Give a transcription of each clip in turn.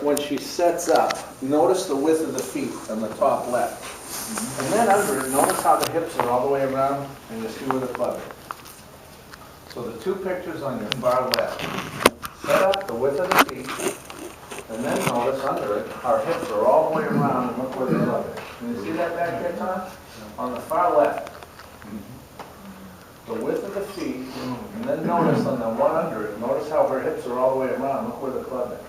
when she sets up, notice the width of the feet on the top left. And then under it, notice how the hips are all the way around, and you see where the club is. So the two pictures on your far left. Set up the width of the feet, and then notice under it, our hips are all the way around, and look where the club is. Can you see that back there, Tom? On the far left. The width of the feet, and then notice on the one under it, notice how her hips are all the way around, look where the club is.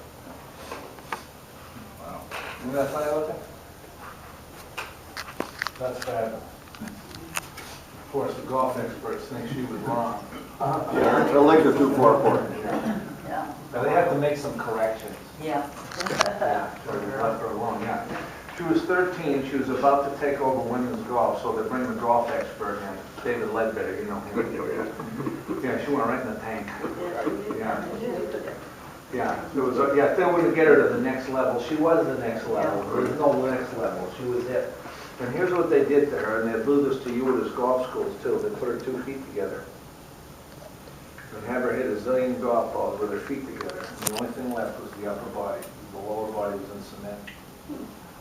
Isn't that funny looking? That's fabulous. Of course, the golf experts think she was wrong. Yeah, her legs are too far apart. Yeah. Now, they have to make some corrections. Yeah. Yeah, so they left her alone, yeah. She was 13, she was about to take over women's golf, so they bring the golf expert in, David Ledbetter, you know him. Yeah, she went right in the tank. Yeah. Yeah, there was, yeah, they were to get her to the next level. She was the next level. There was no next level. She was it. And here's what they did to her, and they do this to you at his golf schools too. They put her 2 feet together and have her hit a zillion golf balls with her feet together. And the only thing left was the upper body. The lower body was in cement.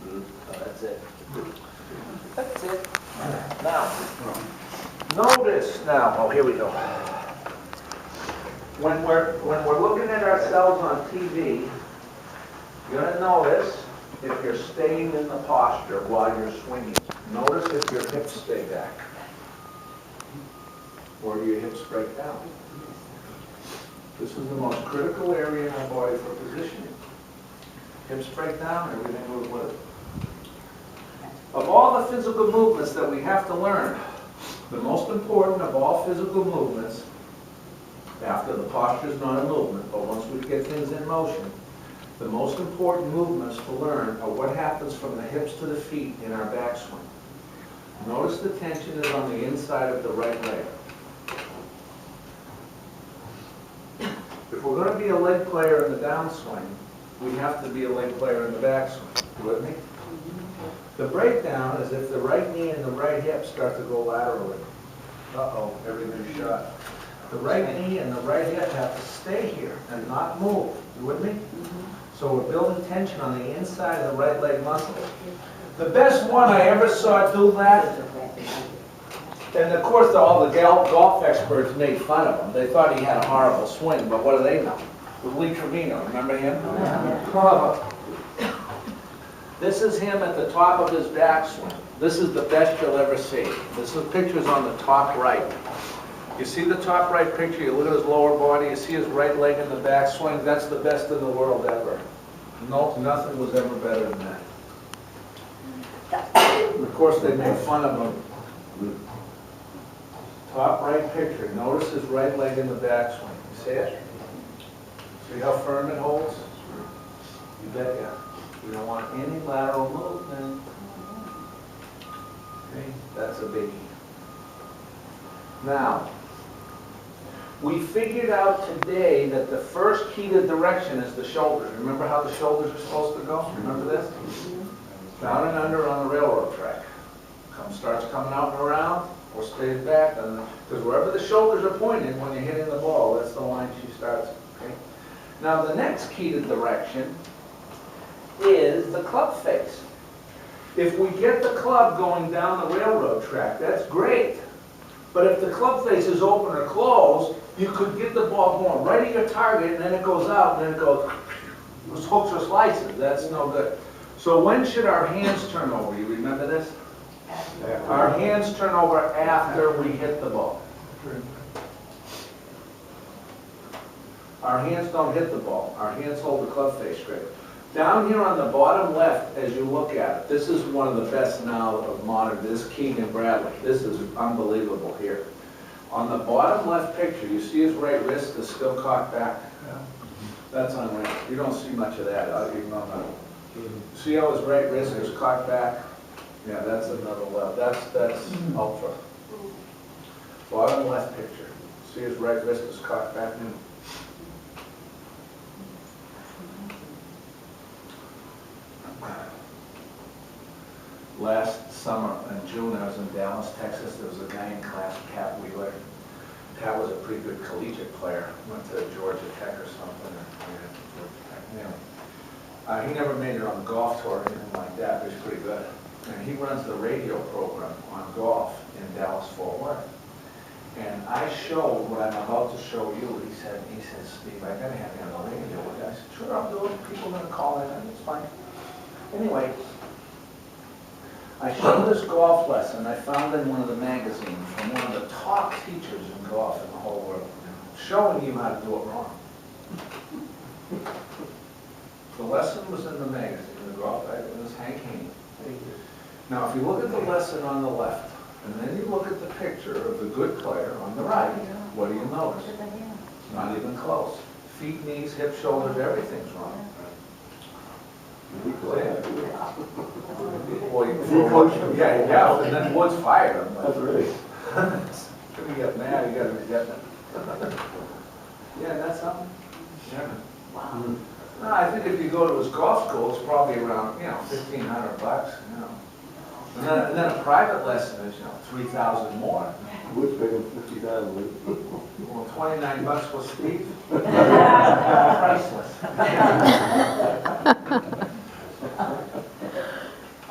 So that's it. That's it. Now, notice now. Oh, here we go. When we're looking at ourselves on TV, you're going to notice if you're staying in the posture while you're swinging. Notice if your hips stay back. Or do your hips break down? This is the most critical area in our body for positioning. Hips break down, everything goes with it. Of all the physical movements that we have to learn, the most important of all physical movements, after the posture is not a movement, but once we get things in motion, the most important movements to learn are what happens from the hips to the feet in our backswing. Notice the tension is on the inside of the right leg. If we're going to be a leg player in the downswing, we have to be a leg player in the backswing. You with me? The breakdown is if the right knee and the right hip start to go laterally. Uh-oh, everything's shot. The right knee and the right hip have to stay here and not move. You with me? So we're building tension on the inside of the right leg muscle. The best one I ever saw do that, and of course all the golf experts made fun of him. They thought he had a horrible swing, but what do they know? It was Lee Trevino, remember him? This is him at the top of his backswing. This is the best you'll ever see. This is pictures on the top right. You see the top right picture, you look at his lower body, you see his right leg in the backswing, that's the best in the world ever. No, nothing was ever better than that. Of course, they made fun of him. Top right picture, notice his right leg in the backswing. You see it? See how firm it holds? You bet ya. We don't want any lateral movement. Okay, that's a biggie. Now, we figured out today that the first key to direction is the shoulders. Remember how the shoulders are supposed to go? Remember this? Down and under on the railroad track. Starts coming out and around, or stays back. Because wherever the shoulders are pointing when you're hitting the ball, that's the line she starts. Okay? Now the next key to direction is the club face. If we get the club going down the railroad track, that's great. But if the club face is open or closed, you could get the ball going right at your target, and then it goes out, and then it goes, hooks or slices. That's no good. So when should our hands turn over? You remember this? Our hands turn over after we hit the ball. Our hands don't hit the ball. Our hands hold the club face straight. Down here on the bottom left, as you look at it, this is one of the best now of modern. This is Keegan Bradley. This is unbelievable here. On the bottom left picture, you see his right wrist is still cocked back. That's unreal. You don't see much of that, even on that. See how his right wrist is cocked back? Yeah, that's another level. That's ultra. Bottom left picture. See his right wrist is cocked back? Last summer in June, I was in Dallas, Texas. There was a guy in class, Pat Wheeler. Pat was a pretty good collegiate player. Went to Georgia Tech or something. He never made it on golf tour or anything like that, but he's pretty good. And he runs the radio program on golf in Dallas-Fort Worth. And I showed what I'm about to show you. He said, Steve, I gotta have you on the radio with you. I said, sure, I'll do it. People are gonna call in, it's fine. Anyway, I showed this golf lesson I found in one of the magazines from one of the top teachers in golf in the whole world, showing you how to do it wrong. The lesson was in the magazine, the golf, it was Hank Haney. Now, if you look at the lesson on the left, and then you look at the picture of the good player on the right, what do you notice? Not even close. Feet, knees, hips, shoulders, everything's wrong. Yeah, and then Woods fired him. That's right. You get mad, you gotta get them. Yeah, that's something. Yeah. Wow. No, I think if you go to his golf school, it's probably around, $1,500, And then a private lesson is, $3,000 more. Wood's paying 50,000. Well, $29 for Steve? Priceless.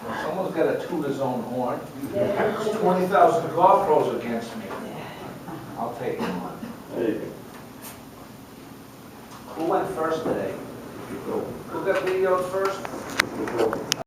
Well, someone's got to toot his own horn. There's 20,000 golf pros against me. I'll take him on. There you Who went first today? go. Who got videoed first?